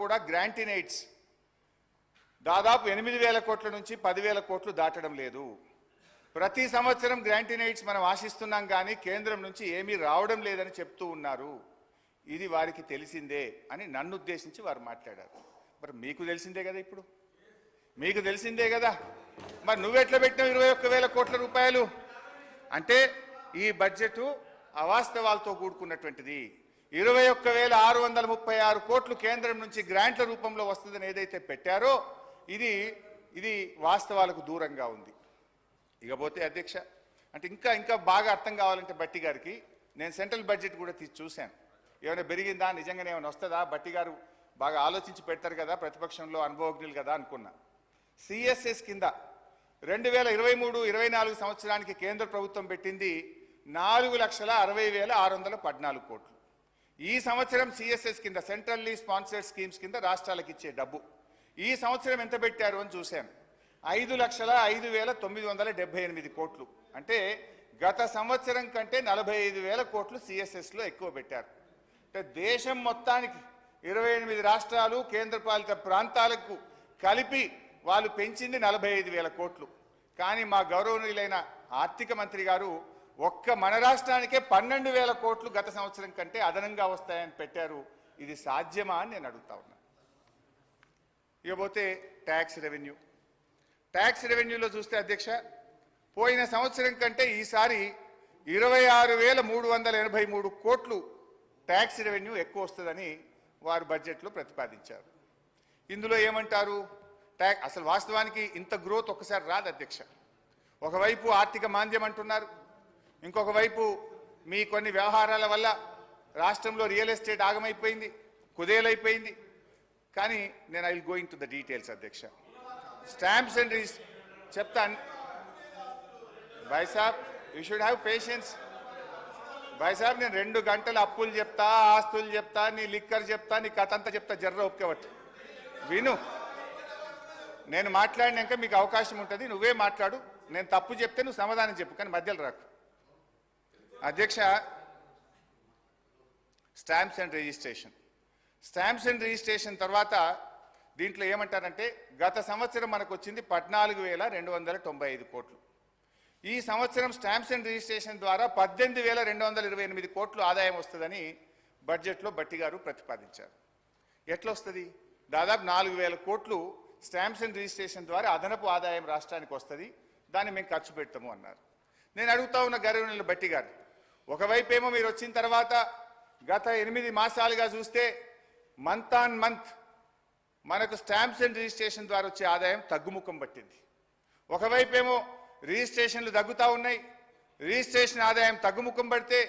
కూడా grant in AIDS దాదాపు 8,000 కోట్ల నుంచి 10,000 కోట్లు దాటడం లేదు. ప్రతి సంవత్సరం గ్రాంట్ ఇన్ ఎయిడ్స్ మనం ఆశిస్తున్నాం కానీ కేంద్రం నుంచి ఏమీ రావడం లేదని చెప్తూ ఉన్నారు. ఇది వారికి తెలిసిందే అని నన్ను ఉద్దేశించి వారు మాట్లాడారు. మరి మీకు తెలిసిందే కదా, ఇప్పుడు మీకు తెలిసిందే కదా, మరి నువ్వెట్లా పెట్టినావు 21,000 కోట్ల రూపాయలు అంటే ఈ బడ్జెట్ అవాస్తవాలతో కూడుకున్నటువంటిది. 21,636 కోట్లు కేంద్రం నుంచి గ్రాంట్ల రూపంలో వస్తుందని ఏదైతే పెట్టారో ఇది వాస్తవాలకు దూరంగా ఉంది. ఇకపోతే అధ్యక్ష, అంటే ఇంకా బాగా అర్థం కావాలంటే బట్టి గారికి నేను సెంట్రల్ బడ్జెట్ కూడా చూశాను. ఏమైనా పెరిగిందా, నిజంగానే ఏమైనా వస్తుందా, బట్టి గారు బాగా ఆలోచించి పెడతారు కదా, ప్రతిపక్షంలో అనుభవజ్ఞులు కదా అనుకున్నా. సిఎస్ఎస్ కింద 2023-24 సంవత్సరానికి కేంద్ర ప్రభుత్వం పెట్టింది 4,60,614 కోట్లు. ఈ సంవత్సరం సిఎస్ఎస్ కింద సెంట్రల్లీ స్పాన్సర్డ్ స్కీమ్స్ కింద రాష్ట్రాలకు ఇచ్చే డబ్బు ఈ సంవత్సరం ఎంత పెట్టారు అని చూశాను. 5,05,978 కోట్లు. అంటే గత సంవత్సరం కంటే 45,000 కోట్లు సిఎస్ఎస్లో ఎక్కువ పెట్టారు. అంటే దేశం మొత్తానికి 28 రాష్ట్రాలు కేంద్రపాలిత ప్రాంతాలకు కలిపి వాళ్ళు పెంచింది 45,000 కోట్లు. కానీ మా గౌరవనీయులైన ఆర్థిక మంత్రి గారు ఒక్క మన రాష్ట్రానికే 12,000 కోట్లు గత సంవత్సరం కంటే అదనంగా వస్తాయని పెట్టారు. ఇది సాధ్యమా అని నేను అడుగుతా ఉన్నా. ఇకపోతే ట్యాక్స్ రెవెన్యూలో చూస్తే అధ్యక్ష, పోయిన సంవత్సరం కంటే ఈసారి 26,383 కోట్లు ట్యాక్స్ రెవెన్యూ ఎక్కువ వస్తుందని వారు బడ్జెట్లో ప్రతిపాదించారు. ఇందులో ఏమంటారు, అసలు వాస్తవానికి ఇంత గ్రోత్ ఒక్కసారి రాదు అధ్యక్ష. ఒకవైపు ఆర్థిక మాంద్యం అంటున్నారు, ఇంకొక వైపు మీ కొన్ని వ్యవహారాల వల్ల రాష్ట్రంలో రియల్ ఎస్టేట్ ఆగమైపోయింది, కుదేలైపోయింది. కానీ నేను I will going to the details అధ్యక్ష. స్టాంప్స్ అండ్ చెప్తాను భాయ్ సాబ్, యూ షుడ్ హ్యావ్ పేషెన్స్. భాయ్ సాబ్, నేను 2 గంటలు అప్పులు చెప్తా, ఆస్తులు చెప్తా, నీ లిక్కర్ చెప్తా, నీ కథ అంతా చెప్తా, జర్ర ఒప్పుకోవట్టు విను. నేను మాట్లాడినాక మీకు అవకాశం ఉంటుంది, నువ్వే మాట్లాడు. నేను తప్పు చెప్తే నువ్వు సమాధానం చెప్పు, కానీ మధ్యలో రాకు. అధ్యక్ష, స్టాంప్స్ అండ్ రిజిస్ట్రేషన్ తర్వాత దీంట్లో ఏమంటారంటే గత సంవత్సరం మనకు వచ్చింది 14,295 కోట్లు. ఈ సంవత్సరం స్టాంప్స్ అండ్ రిజిస్ట్రేషన్ ద్వారా 18,228 కోట్లు ఆదాయం వస్తుందని బడ్జెట్లో బట్టి గారు ప్రతిపాదించారు. ఎట్లా వస్తుంది? దాదాపు 4,000 కోట్లు స్టాంప్స్ అండ్ రిజిస్ట్రేషన్ ద్వారా అదనపు ఆదాయం రాష్ట్రానికి వస్తుంది, దాన్ని మేము ఖర్చు పెడతాము అన్నారు. నేను అడుగుతా ఉన్న గౌరవనీయులు బట్టి గారు, ఒకవైపు ఏమో మీరు వచ్చిన తర్వాత గత 8 మాసాలుగా చూస్తే మంత్ ఆన్ మంత్ మనకు స్టాంప్స్ అండ్ రిజిస్ట్రేషన్ ద్వారా వచ్చే ఆదాయం తగ్గుముఖం పట్టింది. ఒకవైపు ఏమో రిజిస్ట్రేషన్లు తగ్గుతూ ఉన్నాయి, రిజిస్ట్రేషన్ ఆదాయం తగ్గుముఖం పడితే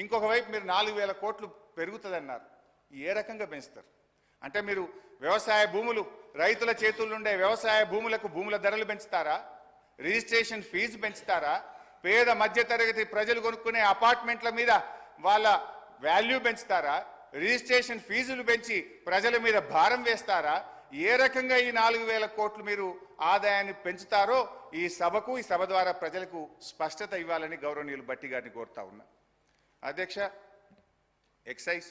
ఇంకొక వైపు మీరు 4,000 కోట్లు పెరుగుతుందన్నారు. ఏ రకంగా పెంచుతారు? అంటే మీరు వ్యవసాయ భూములు, రైతుల చేతుల్లో ఉండే వ్యవసాయ భూములకు భూముల ధరలు పెంచుతారా? Registration fee పెంచుతారా? పేద మధ్యతరగతి ప్రజలు కొనుక్కునే అపార్ట్మెంట్ల మీద వాళ్ళ వాల్యూ పెంచుతారా? రిజిస్ట్రేషన్ ఫీజులు పెంచి ప్రజల మీద భారం వేస్తారా? ఏ రకంగా ఈ 4,000 కోట్లు మీరు ఆదాయాన్ని పెంచుతారో ఈ సభకు, ఈ సభ ద్వారా ప్రజలకు స్పష్టత ఇవ్వాలని గౌరవనీయులు బట్టి గారిని కోరుతా ఉన్నా. అధ్యక్ష, ఎక్సైజ్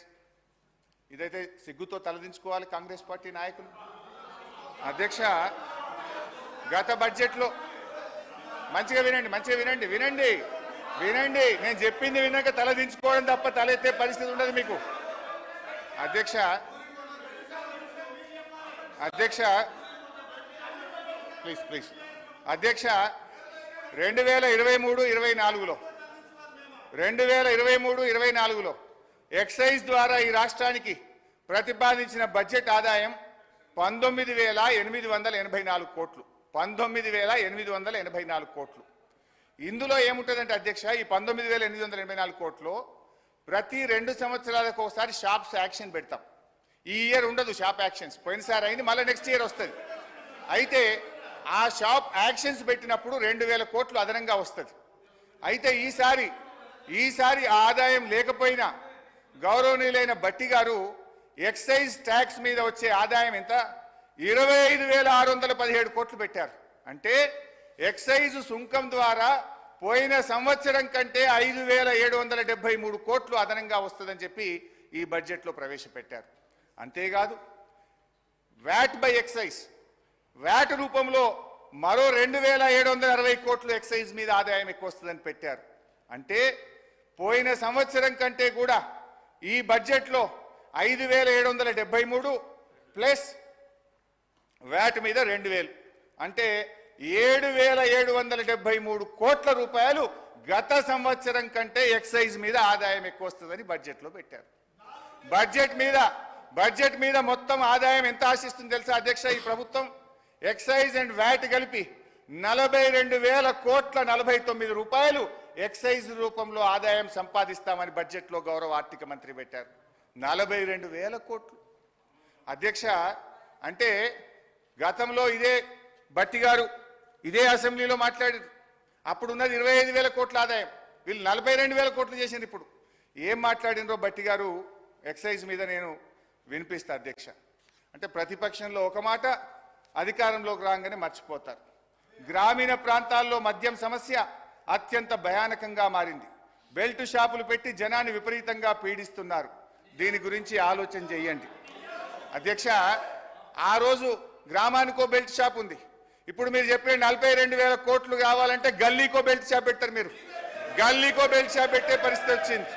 ఇదైతే సిగ్గుతో తలదించుకోవాలి కాంగ్రెస్ పార్టీ నాయకులు. అధ్యక్ష, గత బడ్జెట్లో మంచిగా వినండి, నేను చెప్పింది విన్నాక తలదించుకోవడం తప్ప తలెత్తే పరిస్థితి ఉండదు మీకు. అధ్యక్ష, ప్లీజ్ అధ్యక్ష, 2023-24లో ఎక్సైజ్ ద్వారా ఈ రాష్ట్రానికి ప్రతిపాదించిన బడ్జెట్ ఆదాయం 19,884 కోట్లు. 19,884 కోట్లు. ఇందులో ఏముంటుందంటే అధ్యక్ష, ఈ 19,884 కోట్లు ప్రతి 2 సంవత్సరాలకు ఒకసారి షాప్స్ యాక్షన్ పెడతాం. ఈ ఇయర్ ఉండదు షాప్ యాక్షన్స్, పోయినసారి అయింది, మళ్ళీ నెక్స్ట్ ఇయర్ వస్తుంది. అయితే ఆ షాప్ యాక్షన్స్ పెట్టినప్పుడు 2,000 కోట్లు అదనంగా వస్తుంది. అయితే ఈసారి ఆదాయం లేకపోయినా గౌరవనీయులైన బట్టి గారు ఎక్సైజ్ ట్యాక్స్ మీద వచ్చే ఆదాయం ఎంత? 25,617 కోట్లు పెట్టారు. అంటే ఎక్సైజ్ సుంకం ద్వారా పోయిన సంవత్సరం కంటే 5,773 కోట్లు అదనంగా వస్తుందని చెప్పి ఈ బడ్జెట్లో ప్రవేశపెట్టారు. అంతేకాదు వ్యాట్ బై ఎక్సైజ్, వ్యాట్ రూపంలో మరో 2,760 కోట్లు ఎక్సైజ్ మీద ఆదాయం ఎక్కువ వస్తుందని పెట్టారు. అంటే పోయిన సంవత్సరం కంటే కూడా ఈ బడ్జెట్లో 5,773 ప్లస్ వ్యాట్ మీద 2,000 అంటే 7,773 కోట్ల రూపాయలు గత సంవత్సరం కంటే ఎక్సైజ్ మీద ఆదాయం ఎక్కువ వస్తుందని బడ్జెట్లో పెట్టారు. బడ్జెట్ మీద మొత్తం ఆదాయం ఎంత ఆశిస్తుంది తెలుసా అధ్యక్ష? ఈ ప్రభుత్వం ఎక్సైజ్ అండ్ వ్యాట్ కలిపి 42,000 కోట్ల 49 రూపాయలు ఎక్సైజ్ రూపంలో ఆదాయం సంపాదిస్తామని బడ్జెట్లో గౌరవ ఆర్థిక మంత్రి పెట్టారు. 42,000 కోట్లు అధ్యక్ష. అంటే గతంలో ఇదే భట్టి గారు ఇదే అసెంబ్లీలో మాట్లాడారు. అప్పుడు ఉన్నది 25,000 కోట్ల ఆదాయం, వీళ్ళు 42,000 కోట్లు చేసింది. ఇప్పుడు ఏం మాట్లాడినరో భట్టి గారు ఎక్సైజ్ మీద నేను వినిపిస్తా అధ్యక్ష. అంటే ప్రతిపక్షంలో ఒక మాట, అధికారంలోకి రాగానే మర్చిపోతారు. గ్రామీణ ప్రాంతాల్లో మద్యం సమస్య అత్యంత భయానకంగా మారింది. బెల్ట్ షాపులు పెట్టి జనాన్ని విపరీతంగా పీడిస్తున్నారు. దీని గురించి ఆలోచన చేయండి అధ్యక్ష. ఆ రోజు గ్రామానికో బెల్ట్ షాప్ ఉంది. ఇప్పుడు మీరు చెప్పే 42,000 కోట్లు కావాలంటే గల్లీకో బెల్ట్ షాప్ పెట్టారు. మీరు గల్లీకో బెల్ట్ షాప్ పెట్టే పరిస్థితి వచ్చింది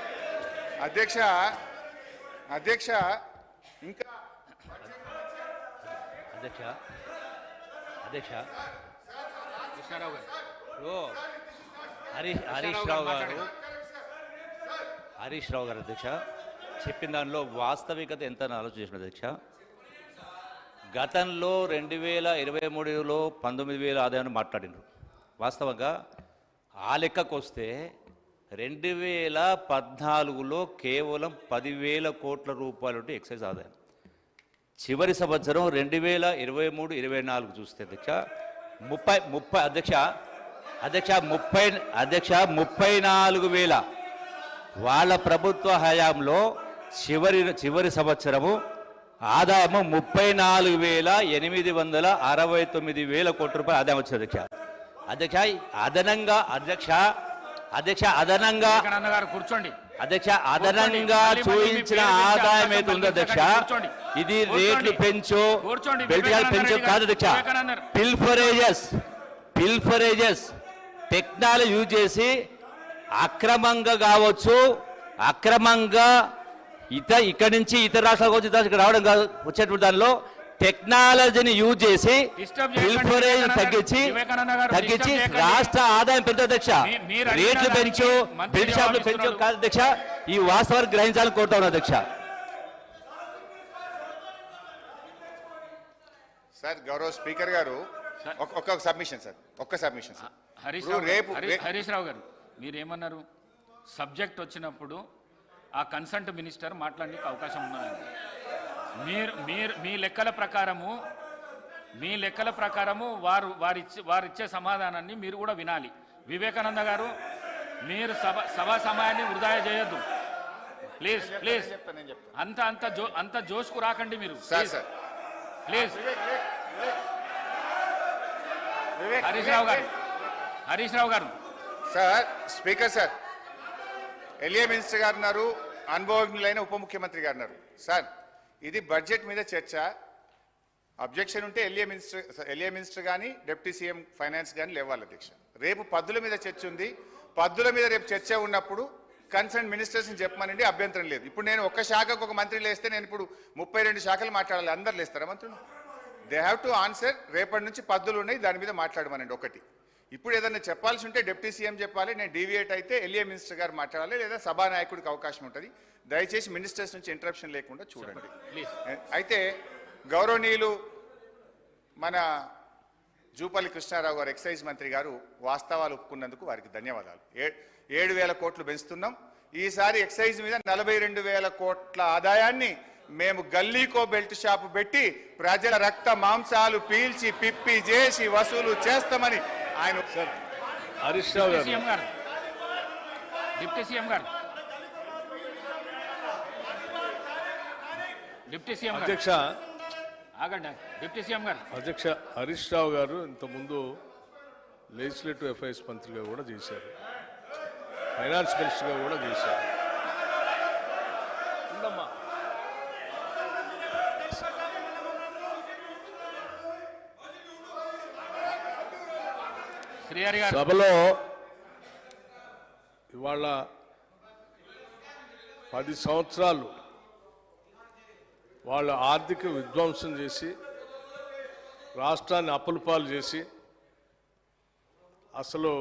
అధ్యక్ష. ఇంకా అధ్యక్ష కృష్ణారావు గారు, హరీష్ రావు గారు అధ్యక్ష చెప్పిన దానిలో వాస్తవికత ఎంత ఆలోచించిన అధ్యక్ష. గతంలో 2023లో 19,000 ఆదాయాన్ని మాట్లాడినారు. వాస్తవంగా ఆ లెక్కకు వస్తే 2014లో కేవలం 10,000 కోట్ల రూపాయలు ఎక్సైజ్ ఆదాయం. చివరి సంవత్సరం 2023-24 చూస్తే అధ్యక్ష 34,000 వాళ్ళ ప్రభుత్వ హయాంలో చివరి సంవత్సరము ఆదాయము 34,869 కోట్ల రూపాయలు ఆదాయం వచ్చింది అధ్యక్ష. అదనంగా చూపించిన ఆదాయం అయితే ఉంది అధ్యక్ష. ఇది రేట్లు పెంచు పెంచు కాదు అధ్యక్ష. పిల్ఫరేజెస్ టెక్నాలజీ యూజ్ చేసి అక్రమంగా కావచ్చు, అక్రమంగా ఇక్కడి నుంచి ఇతర రాష్ట్రాలకు వచ్చి ఇక్కడ రావడం కాదు, వచ్చేటువంటి దానిలో టెక్నాలజీని యూజ్ చేసి పిల్ఫరేజ్ తగ్గించి రాష్ట్ర ఆదాయం పెంచు అధ్యక్ష. రేట్లు పెంచు, బెల్ట్ షాపులు పెంచు కాదు అధ్యక్ష. ఈ వాస్తవాన్ని గ్రహించాలని కోరుతా ఉన్నా అధ్యక్ష. సార్ గౌరవ స్పీకర్ గారు ఒక్క సబ్మిషన్ సార్. హరీష్ రావు గారు మీరేమన్నారు? సబ్జెక్ట్ వచ్చినప్పుడు ఆ కన్సల్ట్ మినిస్టర్ మాట్లాడడానికి అవకాశం ఉన్నదండి. మీ లెక్కల ప్రకారము వారిచ్చే సమాధానాన్ని మీరు కూడా వినాలి. వివేకానంద గారు మీరు సభా సమయాన్ని వృధా చేయొద్దు ప్లీజ్. అంత జోష్కు రాకండి మీరు ప్లీజ్. హరీష్ రావు గారు sir. Speaker sir, LA minister గారు ఉన్నారు, అనుభవజ్ఞులైన ఉప ముఖ్యమంత్రి గారు ఉన్నారు. సార్ ఇది బడ్జెట్ మీద చర్చ. అబ్జెక్షన్ ఉంటే ఎల్ఏ మినిస్టర్ కానీ డిప్యూటీ సీఎం ఫైనాన్స్ కానీ లేవాలి అధ్యక్ష. రేపు పద్దుల మీద చర్చ ఉంది. పద్దుల మీద రేపు చర్చ ఉన్నప్పుడు కన్సర్న్ మినిస్టర్స్ని చెప్పమనండి, అభ్యంతరం లేదు. ఇప్పుడు నేను ఒక్క శాఖకు ఒక మంత్రి లేస్తే నేను ఇప్పుడు 32 శాఖలు మాట్లాడాలి. అందరు లేస్తారా మంత్రులు? They have to answer. రేపటి నుంచి పద్దులు ఉన్నాయి, దాని మీద మాట్లాడమనండి ఒకటి. ఇప్పుడు ఏదన్నా చెప్పాల్సి ఉంటే డిప్యూటీ సీఎం చెప్పాలి, నేను డీవియేట్ అయితే ఎల్ఏ మినిస్టర్ గారు మాట్లాడాలి, లేదా సభానాయకుడికి అవకాశం ఉంటుంది. దయచేసి మినిస్టర్స్ నుంచి ఇంటరప్షన్ లేకుండా చూడండి. అయితే గౌరవనీయులు మన జూపల్లి కృష్ణారావు గారు ఎక్సైజ్ మంత్రి గారు వాస్తవాలు ఒప్పుకున్నందుకు వారికి ధన్యవాదాలు. 7,000 కోట్లు పెంచుతున్నాం. ఈసారి ఎక్సైజ్ మీద 42,000 కోట్ల ఆదాయాన్ని మేము గల్లీకో బెల్ట్ షాపు పెట్టి ప్రజల రక్త మాంసాలు పీల్చి పిప్పి చేసి వసూలు చేస్తామని ఆయన హరీష్ రావు గారు డిప్యూటీ సీఎం అధ్యక్ష డిప్యూటీ సీఎం గారు అధ్యక్ష హరీష్ రావు గారు ఇంతకుముందు లెజిస్లేటివ్ అఫైర్స్ మంత్రిగా కూడా చేశారు, ఫైనాన్స్ మినిస్టర్గా కూడా చేశారు. శ్రీహరి గారు సభలో ఇవాళ 10 సంవత్సరాలు వాళ్ళు ఆర్థిక విధ్వంసం చేసి రాష్ట్రాన్ని అప్పులపాలు చేసి అసలు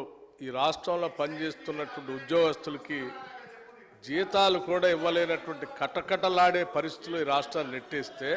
ఈ రాష్ట్రంలో పనిచేస్తున్నటువంటి ఉద్యోగస్తులకి జీతాలు కూడా ఇవ్వలేనటువంటి కటకటలాడే పరిస్థితులు ఈ రాష్ట్రాన్ని నెట్టేస్తే